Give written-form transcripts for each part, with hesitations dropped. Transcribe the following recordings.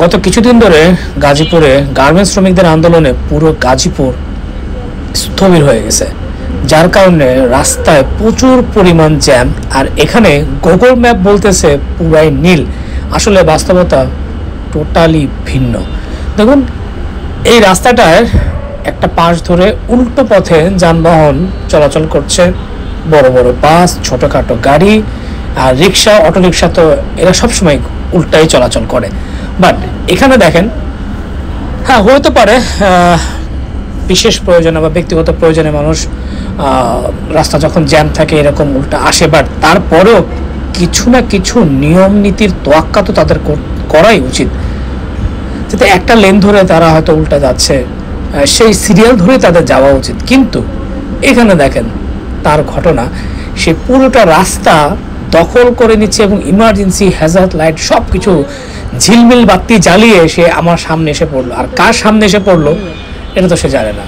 গত কিছুদিন ধরে গাজীপুরে গার্মেন্টস শ্রমিকদের আন্দোলনে পুরো গাজীপুর স্থবির হয়ে গেছে, যার কারণে রাস্তায় প্রচুর পরিমাণ জ্যাম। আর এখানে গুগল ম্যাপ বলতেছে পুরাই নীল, আসলে বাস্তবতা টোটালি ভিন্ন। দেখুন, এই রাস্তাটার একটা পাশ ধরে উল্টো পথে যানবাহন চলাচল করছে, বড় বড় বাস, ছোটোখাটো গাড়ি আর রিক্সা, অটোরিক্সা, তো এরা সবসময় উল্টাই চলাচল করে। বাট এখানে দেখেন, হ্যাঁ হতে পারে বিশেষ প্রয়োজনে বা ব্যক্তিগত প্রয়োজনে মানুষ রাস্তা যখন জ্যাম থাকে এরকম উল্টা আসে, বাট তারপরেও কিছু না কিছু নিয়ম নীতির তোয়াক্কা তো তাদের করাই উচিত, যাতে একটা লেন ধরে তারা হয়তো উল্টা যাচ্ছে সেই সিরিয়াল ধরে তাদের যাওয়া উচিত। কিন্তু এখানে দেখেন তার ঘটনা, সে পুরোটা রাস্তা দখল করে নিচ্ছে এবং ইমার্জেন্সি হ্যাজার্ড লাইট সব কিছু ঝিলমিল বাতি জ্বালিয়ে সে আমার সামনে এসে পড়লো। আর কার সামনে এসে পড়লো এটা তো সে জানে না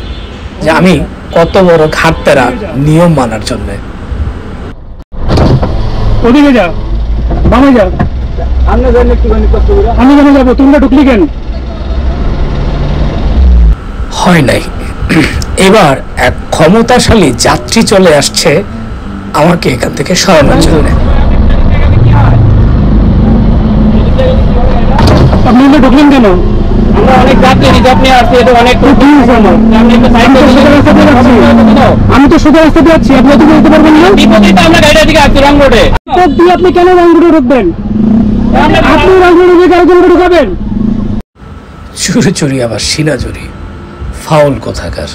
যে আমি কত বড় ঘাটতেরা নিয়ম মানার জন্য। ওদিকে যা, বামে যা, আমি কেন যাবো? তোমরা ঢুকলি কেন? হয় নাই, এবার এক ক্ষমতাশালী যাত্রী চলে আসছে আমাকে এখান থেকে সরানোর জন্য। আপনি ঢুকলেন কেন? আমরা অনেক যাত্রী রিজার্ভ নিয়ে আসছি, এটা অনেক আমি তো সোজা রাস্তা দিয়ে যাচ্ছি, আপনি তো বলতে পারবেন না? বিপরীতে আমরা গাড়িটা দিকে আসছি রং রোডে। আপনি কেন রং রোডে ঢুকবেন? আপনি রং রোডে গিয়ে কারোর ঢুকাবেন? চুরি চুরি আবার শিলা চুরি, ফাউল কোথাকার।